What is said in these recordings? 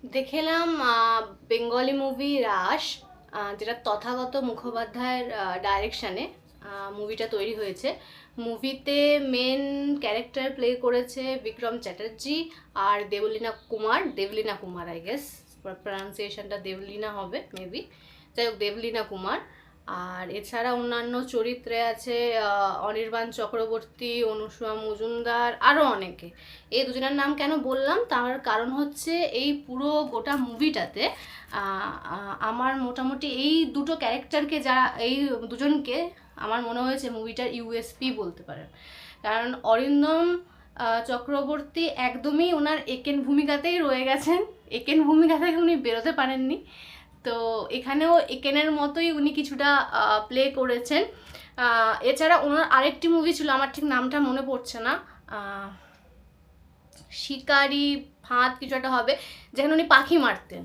দেখলাম Bengali movie রাস, যেটা তথাগত মুখোপাধ্যায়ের ডাইরেকশানে মুভিটা তৈরি হয়েছে। মুভিতে মেন ক্যারেক্টার প্লে করেছে বিক্রম চ্যাটার্জি আর দেবলীনা কুমার আই গেস, প্রনাউন্সিয়েশনটা দেবলীনা হবে মেবি, যাই হোক দেবলীনা কুমার। আর এছাড়া অন্যান্য চরিত্রে আছে অনির্বাণ চক্রবর্তী, অনুসুয়া মজুমদার, আরও অনেকে। এই দুজনের নাম কেন বললাম তার কারণ হচ্ছে এই পুরো গোটা মুভিটাতে আমার মোটামুটি এই দুটো ক্যারেক্টারকে, যারা এই দুজনকে আমার মনে হয়েছে মুভিটার ইউএসপি বলতে পারেন। কারণ অরিন্দম চক্রবর্তী একদমই ওনার একেন ভূমিকাতেই রয়ে গেছেন, একেন ভূমিকা থেকে উনি বেরোতে পারেননি। তো এখানেও একেনের মতোই উনি কিছুটা প্লে করেছেন। এছাড়া ওনার আরেকটি মুভি ছিল, আমার ঠিক নামটা মনে পড়ছে না, শিকারি ফাঁদ কিছু একটা হবে, যেখানে উনি পাখি মারতেন।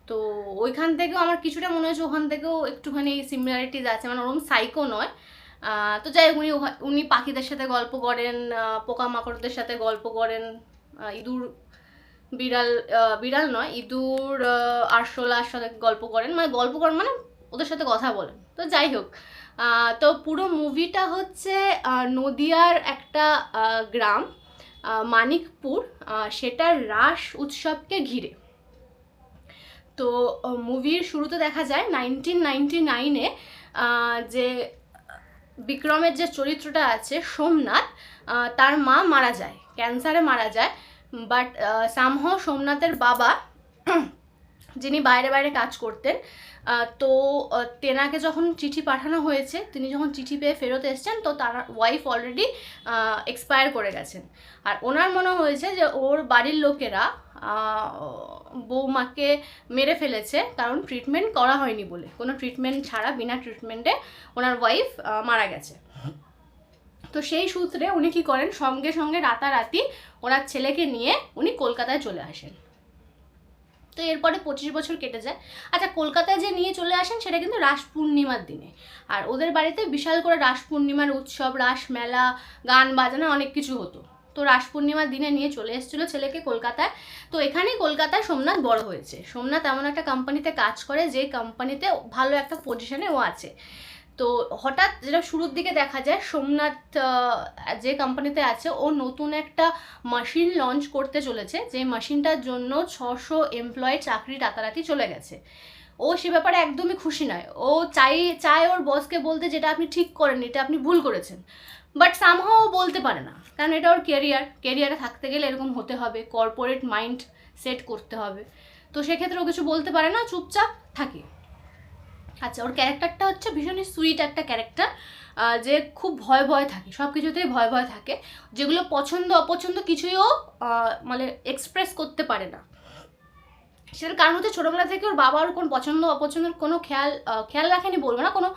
তো ওইখান থেকেও আমার কিছুটা মনে হয়েছে ওখান থেকেও একটুখানি সিমিলারিটিজ আছে, মানে ওরকম সাইকো নয়। তো যাই হোক, উনি পাখিদের সাথে গল্প করেন, পোকামাকড়দের সাথে গল্প করেন, ইঁদুর বিড়াল বিড়াল নয়, ইঁদুর আরশোলার সাথে গল্প করেন, মানে ওদের সাথে কথা বলেন। তো যাই হোক, তো পুরো মুভিটা হচ্ছে নদিয়ার একটা গ্রাম, মানিকপুর, সেটার রাস উৎসবকে ঘিরে। তো মুভির শুরুতে দেখা যায় 1999-এ যে বিক্রমের যে চরিত্রটা আছে সোমনাথ, তার মা মারা যায়, ক্যান্সারে মারা যায়। বাট সামহাও সোমনাথের বাবা, যিনি বাইরে বাইরে কাজ করতেন, তো তেনাকে যখন চিঠি পাঠানো হয়েছে, তিনি যখন চিঠি পেয়ে ফেরত এসছেন, তো তার ওয়াইফ অলরেডি এক্সপায়ার করে গেছেন। আর ওনার মনে হয়েছে যে ওর বাড়ির লোকেরা বৌমাকে মেরে ফেলেছে, কারণ ট্রিটমেন্ট করা হয়নি বলে, কোনো ট্রিটমেন্ট ছাড়া বিনা ট্রিটমেন্টে ওনার ওয়াইফ মারা গেছে। তো সেই সূত্রে উনি কী করেন, সঙ্গে সঙ্গে রাতারাতি ওনার ছেলেকে নিয়ে উনি কলকাতায় চলে আসেন। তো এরপরে 25 বছর কেটে যায়। আচ্ছা, কলকাতায় যে নিয়ে চলে আসেন সেটা কিন্তু রাস পূর্ণিমার দিনে, আর ওদের বাড়িতে বিশাল করে রাস পূর্ণিমার উৎসব, রাস মেলা, গান বাজনা অনেক কিছু হতো। তো রাস পূর্ণিমার দিনে নিয়ে চলে এসেছিলো ছেলেকে কলকাতায়। তো এখানেই কলকাতায় সোমনাথ বড় হয়েছে। সোমনাথ এমন একটা কোম্পানিতে কাজ করে যে কোম্পানিতে ভালো একটা পজিশনে ও আছে। তো হঠাৎ যেটা শুরুর দিকে দেখা যায়, সোমনাথ যে কোম্পানিতে আছে ও নতুন একটা মেশিন লঞ্চ করতে চলেছে, যে মেশিনটার জন্য 600 এমপ্লয়ি চাকরি রাতারাতি চলে গেছে। ও সে ব্যাপারে একদমই খুশি নয়, ও চায় ওর বসকে বলতে, যেটা আপনি ঠিক করেন, এটা আপনি ভুল করেছেন। বাট সামহাও ও বলতে পারে না, কারণ এটা ওর কেরিয়ারে থাকতে গেলে এরকম হতে হবে, কর্পোরেট মাইন্ড সেট করতে হবে। তো সেক্ষেত্রে ও কিছু বলতে পারে না, চুপচাপ থাকে। আচ্ছা, ওর ক্যারেক্টারটা হচ্ছে ভীষণই সুইট একটা ক্যারেক্টার, যে খুব ভয় থাকে, সব কিছুতেই ভয় থাকে, যেগুলো পছন্দ অপছন্দ কিছুই ও মানে এক্সপ্রেস করতে পারে না। সেটার কারণ হচ্ছে ছোটোবেলা থেকে ওর বাবার কোনো পছন্দ অপছন্দের কোনো খেয়াল রাখেনি বলবো না, কোনো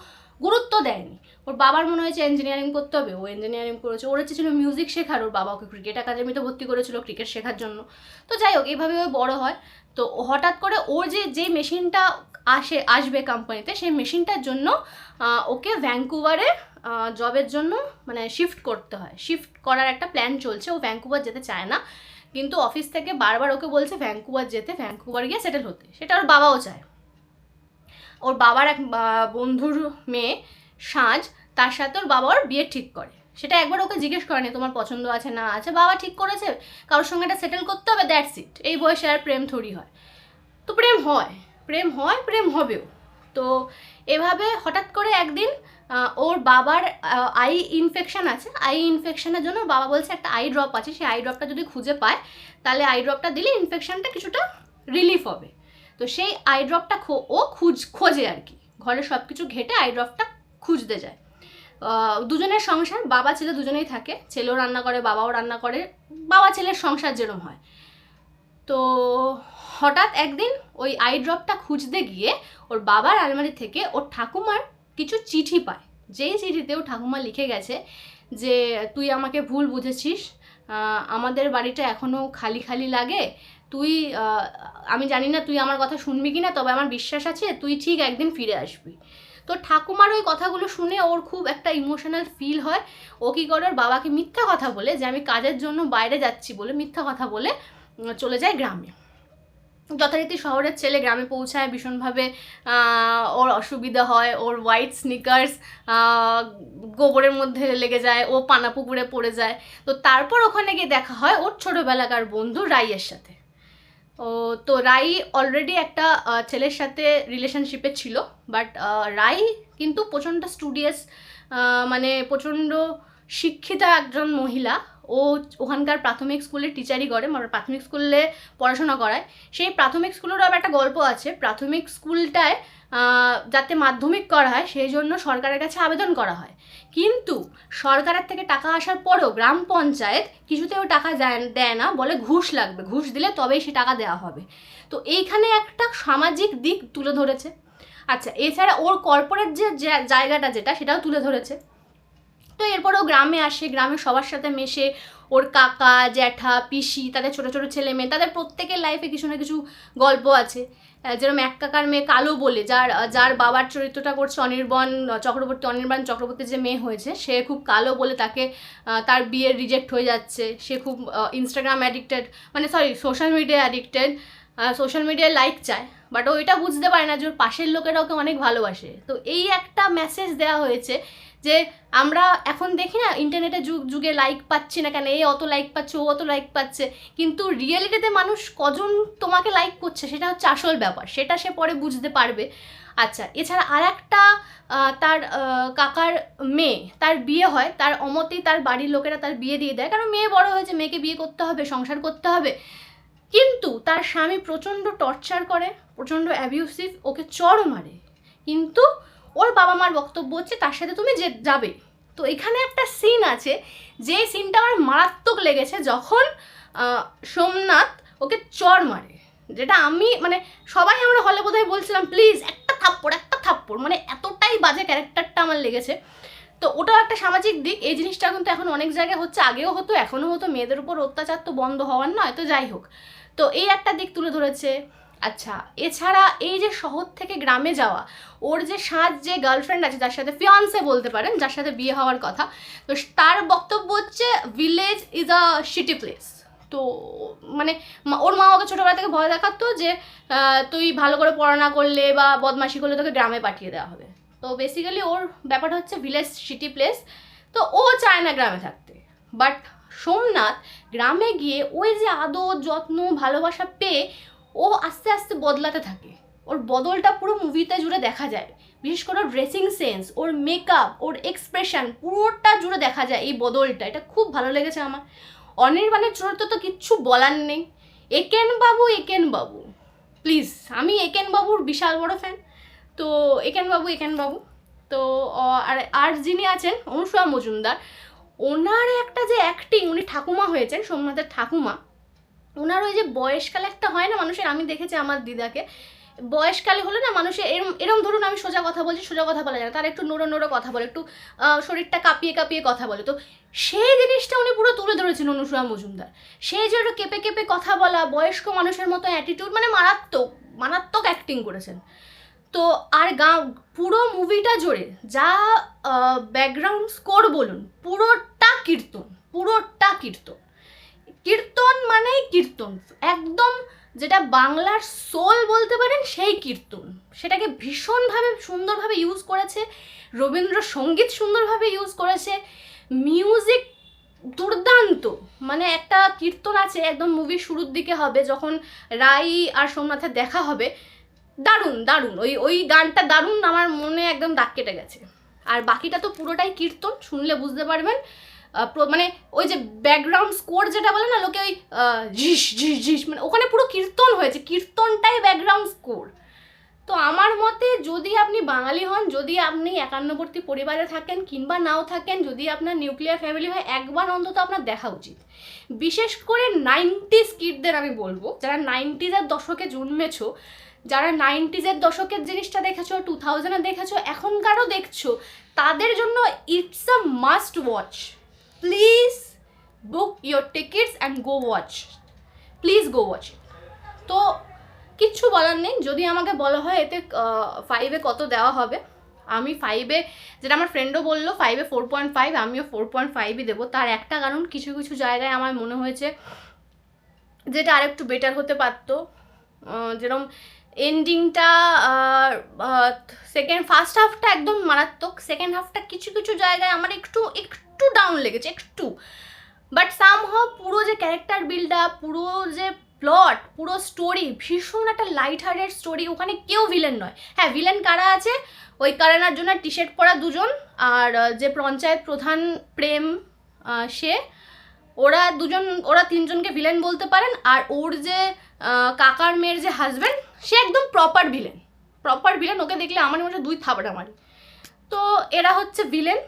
গুরুত্ব দেয়নি। ওর বাবার মনে হয়েছে ইঞ্জিনিয়ারিং করতে হবে, ও ইঞ্জিনিয়ারিং করেছে। ওর ইচ্ছে ছিল মিউজিক শেখার, ওর বাবা ওকে ক্রিকেট একাডেমিতে ভর্তি করেছিল ক্রিকেট শেখার জন্য। তো যাই হোক, এইভাবে ও বড় হয়। তো হঠাৎ করে ওর যে মেশিনটা আসবে কোম্পানিতে, সেই মেশিনটার জন্য ওকে ভ্যাঙ্কুভারে জবের জন্য মানে শিফট করতে হয়। শিফট করার একটা প্ল্যান চলছে, ও ভ্যাঙ্কুভার যেতে চায় না, কিন্তু অফিস থেকে বারবার ওকে বলছে ভ্যাঙ্কুভার যেতে, ভ্যাঙ্কুভার গিয়ে সেটেল হতে। সেটা ওর বাবাও চায়। ওর বাবার এক বন্ধুর মেয়ে সাঁঝ, তার সাথে ওর বাবা ওর বিয়ে ঠিক করে। সেটা একবার ওকে জিজ্ঞেস করেনি তোমার পছন্দ আছে না আছে, বাবা ঠিক করেছে কারোর সঙ্গে এটা সেটেল করতে হবে, দ্যাটস ইট। এই বয়সে আর প্রেম থরি হয়? তো প্রেম হবেও। তো এভাবে হঠাৎ করে একদিন ওর বাবার আই ইনফেকশান আছে, আই ইনফেকশানের জন্য বাবা বলছে একটা আই ড্রপ আছে, সেই আই ড্রপটা যদি খুঁজে পায় তাহলে আই ড্রপটা দিলে ইনফেকশানটা কিছুটা রিলিফ হবে। তো সেই আই ড্রপটা ও খোঁজে আর কি, ঘরে সব কিছু ঘেটে আই ড্রপটা খুঁজতে যায়। দুজনের সংসার, বাবা ছেলে দুজনেই থাকে, ছেলেও রান্না করে বাবাও রান্না করে, বাবা ছেলের সংসার যেরম হয়। তো হঠাৎ একদিন ওই আই ড্রপটা খুঁজতে গিয়ে ওর বাবার আলমারি থেকে ওর ঠাকুমার কিছু চিঠি পায়, যেই চিঠিতে ও ঠাকুমা লিখে গেছে যে তুই আমাকে ভুল বুঝেছিস, আমাদের বাড়িটা এখনও খালি খালি লাগে, তুই আমি জানি না তুই আমার কথা শুনবি কি না, তবে আমার বিশ্বাস আছে তুই ঠিক একদিন ফিরে আসবি। তো ঠাকুমার ওই কথাগুলো শুনে ওর খুব একটা ইমোশনাল ফিল হয়। ও কী করে, ওর বাবাকে মিথ্যা কথা বলে, যে আমি কাজের জন্য বাইরে যাচ্ছি বলে মিথ্যা কথা বলে চলে যায় গ্রামে। যথারীতি শহরের ছেলে গ্রামে পৌঁছায়, ভীষণভাবে ওর অসুবিধা হয়, ওর হোয়াইট স্নিকার্স গোবরের মধ্যে লেগে যায়, ও পানা পুকুরে পড়ে যায়। তো তারপর ওখানে গিয়ে দেখা হয় ওর ছোটোবেলাকার বন্ধু রাইয়ের সাথে। তো রাই অলরেডি একটা ছেলের সাথে রিলেশনশিপে ছিল, বাট রাই কিন্তু প্রচণ্ড স্টুডিয়াস, মানে প্রচণ্ড শিক্ষিতা একজন মহিলা। ও ওখানকার প্রাথমিক স্কুলে টিচারই করে, মানে প্রাথমিক স্কুলে পড়াশোনা করায়। সেই প্রাথমিক স্কুলেরও আবার একটা গল্প আছে। প্রাথমিক স্কুলটায় যাতে মাধ্যমিক করা হয় সেই জন্য সরকারের কাছে আবেদন করা হয়, কিন্তু সরকারের থেকে টাকা আসার পরেও গ্রাম পঞ্চায়েত কিছুতেও টাকা দেয় না, বলে ঘুষ লাগবে, ঘুষ দিলে তবেই সে টাকা দেওয়া হবে। তো এইখানে একটা সামাজিক দিক তুলে ধরেছে। আচ্ছা, এছাড়া ওর কর্পোরেট যে জায়গাটা যেটা, সেটাও তুলে ধরেছে। তো এরপরেও গ্রামে আসে, গ্রামে সবার সাথে মেশে, ওর কাকা জ্যাঠা পিসি, তাদের ছোটো ছোটো ছেলে মেয়ে, তাদের প্রত্যেকের লাইফে কিছু না কিছু গল্প আছে। যেরকম এক কাকার মেয়ে কালো বলে, যার বাবার চরিত্রটা করছে অনির্বাণ চক্রবর্তী যে মেয়ে হয়েছে, সে খুব কালো বলে তাকে তার বিয়ে রিজেক্ট হয়ে যাচ্ছে। সে খুব ইনস্টাগ্রাম অ্যাডিক্টেড, মানে sorry social media addicted, social মিডিয়ায় লাইক চায়, বাট ও এটা বুঝতে পারে না যে ওর পাশের লোকেরা ওকে অনেক ভালোবাসে। তো এই একটা মেসেজ দেওয়া হয়েছে যে আমরা এখন দেখি না ইন্টারনেটে যুগে লাইক পাচ্ছি না কেন, এই অত লাইক পাচ্ছে, ও অত লাইক পাচ্ছে, কিন্তু রিয়েলিটিতে মানুষ কজন তোমাকে লাইক করছে সেটা হচ্ছে আসল ব্যাপার, সেটা সে পরে বুঝতে পারবে। আচ্ছা, এছাড়া আর একটা তার কাকার মেয়ে, তার বিয়ে হয়, তার অমতেই তার বাড়ির লোকেরা তার বিয়ে দিয়ে দেয়, কারণ মেয়ে বড় হয়েছে, মেয়েকে বিয়ে করতে হবে, সংসার করতে হবে। কিন্তু তার স্বামী প্রচণ্ড টর্চার করে, প্রচণ্ড অ্যাবিউসিভ, ওকে চড় মারে, কিন্তু ওর বাবা মার বক্তব্য হচ্ছে তার সাথে তুমি যাবে। তো এখানে একটা সিন আছে, যে সিনটা আমার মারাত্মক লেগেছে, যখন সোমনাথ ওকে চড় মারে, যেটা আমি মানে সবাই আমরা হলে বোধহয় বলছিলাম প্লিজ একটা থাপ্পড়, মানে এতটাই বাজে ক্যারেক্টারটা আমার লেগেছে। তো ওটাও একটা সামাজিক দিক। এই জিনিসটা কিন্তু এখন অনেক জায়গায় হচ্ছে, আগেও হতো এখনও হতো, মেয়েদের উপর অত্যাচার তো বন্ধ হওয়ার নয়, তো যাই হোক। তো এই একটা দিক তুলে ধরেছে। আচ্ছা, এছাড়া এই যে শহর থেকে গ্রামে যাওয়া, ওর যে যে গার্লফ্রেন্ড আছে, যার সাথে ফিয়ান্সে বলতে পারেন, যার সাথে বিয়ে হওয়ার কথা, তো তার বক্তব্য হচ্ছে village is a shitty place. তো মানে ওর মা ওকে ছোটোবেলা থেকে ভয় দেখাতো যে তুই ভালো করে পড়াশোনা করলে বা বদমাশি করলে তোকে গ্রামে পাঠিয়ে দেওয়া হবে। তো বেসিক্যালি ওর ব্যাপারটা হচ্ছে ভিলেজ সিটি প্লেস। তো ও চায় না গ্রামে থাকতে, বাট সোমনাথ গ্রামে গিয়ে ওই যে আদর যত্ন ভালোবাসা পেয়ে ও আস্তে আস্তে বদলাতে থাকে। ওর বদলটা পুরো মুভিতে জুড়ে দেখা যায়, বিশেষ করে ওর ড্রেসিং সেন্স, ওর মেকআপ, ওর এক্সপ্রেশন, পুরোটা জুড়ে দেখা যায় এই বদলটা। এটা খুব ভালো লেগেছে আমার। অনির্বাণের চরিত্র তো কিচ্ছু বলার নেই। একেন বাবু প্লিজ, আমি একেন বাবুর বিশাল বড় ফ্যান। তো একেন বাবু তো আর যিনি আছেন অনুসয়া মজুমদার, ওনার একটা যে অ্যাক্টিং, উনি ঠাকুমা হয়েছেন, সোমনাথের ঠাকুমা। ওনার ওই যে বয়সকালে একটা হয় না মানুষের, আমি দেখেছি আমার দিদাকে, বয়সকালে হলে না মানুষের এরম ধরুন আমি সোজা কথা বলছি, সোজা কথা বলা যায় না, তার একটু নোড়ো কথা বলে, একটু শরীরটা কাঁপিয়ে কথা বলে। তো সেই জিনিসটা উনি পুরো তুলে ধরেছেন অনুসয়া মজুমদার। সেই যে একটু কেঁপে কথা বলা, বয়স্ক মানুষের মতো অ্যাটিটিউড, মানে মারাত্মক অ্যাক্টিং করেছেন। তো আর পুরো মুভিটা জুড়ে যা ব্যাকগ্রাউন্ড স্কোর বলুন, পুরোটা কীর্তন মানেই কীর্তন, একদম যেটা বাংলার সোল বলতে পারেন সেই কীর্তন। সেটাকে ভীষণভাবে সুন্দরভাবে ইউজ করেছে, রবীন্দ্রসঙ্গীত সুন্দরভাবে ইউজ করেছে, মিউজিক দুর্দান্ত। মানে একটা কীর্তন আছে একদম মুভির শুরুর দিকে হবে, যখন রাই আর সোমনাথের দেখা হবে, দারুণ ওই গানটা দারুণ, আমার মনে একদম দাগ কেটে গেছে। আর বাকিটা তো পুরোটাই কীর্তন, শুনলে বুঝতে পারবেন। মানে ওই যে ব্যাকগ্রাউন্ড স্কোর যেটা বলে না লোকে, ওই ঝিস, মানে ওখানে পুরো কীর্তন হয়েছে, কীর্তনটাই ব্যাকগ্রাউন্ড স্কোর। তো আমার মতে যদি আপনি বাঙালি হন, যদি আপনি একান্নবর্তী পরিবারে থাকেন কিংবা নাও থাকেন, যদি আপনার নিউক্লিয়ার ফ্যামিলি হয়, একবার অন্তত আপনার দেখা উচিত। বিশেষ করে 90s কিডদের আমি বলবো, যারা 90s দশকে জন্মেছো, যারা 90s দশকের জিনিসটা দেখেছো, 2000 দেখেছো, এখনকারও দেখছো, তাদের জন্য it's a must watch. Please book your tickets and go watch, please go watch. তো কিচ্ছু বলার নেই। যদি আমাকে বলা হয় এতে 5-এ কত দেওয়া হবে, আমি 5-এ, যেটা আমার ফ্রেন্ডও বললো 5-এ 4.5, আমিও 4.5ই দেবো। তার একটা কারণ, কিছু জায়গায় আমার মনে হয়েছে যেটা আরেকটু বেটার হতে পারতো। যেরকম এন্ডিংটা, ফার্স্ট হাফটা একদম মারাত্মক, সেকেন্ড হাফটা কিছু কিছু জায়গায় আমার একটু একটু ডাউন লেগেছে, একটু। বাট সামহাও পুরো যে ক্যারেক্টার বিল্ড আপ, পুরো যে প্লট, পুরো স্টোরি ভীষণ একটা লাইট হার্টেড স্টোরি। ওখানে কেউ ভিলেন নয়। হ্যাঁ, ভিলেন কারা আছে, ওই কারণের জন্য টি শার্ট পরা দুজন, আর যে পঞ্চায়েত প্রধান প্রেম, সে, ওরা তিনজনকে ভিলেন বলতে পারেন। আর ওর যে কাকার মেয়ের যে হাজব্যান্ড, সে একদম প্রপার ভিলেন। ওকে দেখলে আমার মনে হয় 2 থাবড়া মারি। তো এরা হচ্ছে ভিলেন।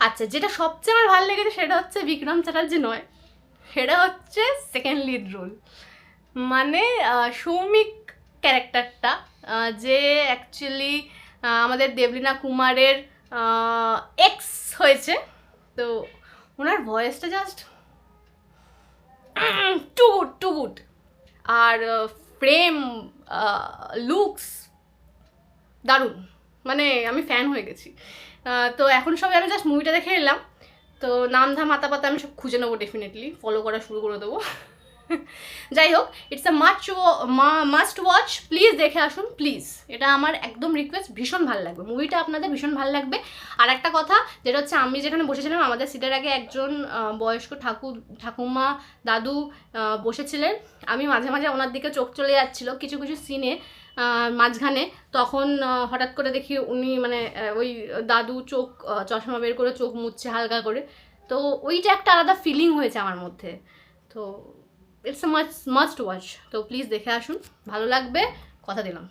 আচ্ছা, যেটা সবচেয়ে আমার ভালো লেগেছে সেটা হচ্ছে বিক্রম চ্যাটার্জি নয়, সেটা হচ্ছে সেকেন্ড লিড রোল, মানে সৌমিক ক্যারেক্টারটা, যে অ্যাকচুয়ালি আমাদের দেবলীনা কুমারের এক্স হয়েছে। তো ওনার ভয়েসটা জাস্ট টু গুড। আর ফ্রেম, লুকস দারুণ, মানে আমি ফ্যান হয়ে গেছি। তো এখন সবাই আমি জাস্ট মুভিটা দেখে এলাম, তো নাম ধাম হাতা পাতা আমি সব খুঁজে নেবো, ডেফিনেটলি ফলো করা শুরু করে দেবো। যাই হোক, it's a must watch, please দেখে আসুন প্লিজ, এটা আমার একদম রিকোয়েস্ট। ভীষণ ভালো লাগবে মুভিটা, আপনাদের ভীষণ ভালো লাগবে। আর একটা কথা যেটা হচ্ছে, আমি যেখানে বসেছিলাম আমাদের সিটের আগে একজন বয়স্ক ঠাকুমা দাদু বসেছিলেন। আমি মাঝে মাঝে ওনার দিকে চোখ চলে যাচ্ছিলো কিছু কিছু সিনে মাঝখানে, তখন হঠাৎ করে দেখি উনি মানে ওই দাদু চোখ চশমা বের করে চোখ মুছছে হালকা করে। তো ওইটা একটা আলাদা ফিলিং হয়েছে আমার মধ্যে। তো ইটস আ মাস্ট ওয়াচ, তো প্লিজ দেখে আসুন, ভালো লাগবে, কথা দিলাম।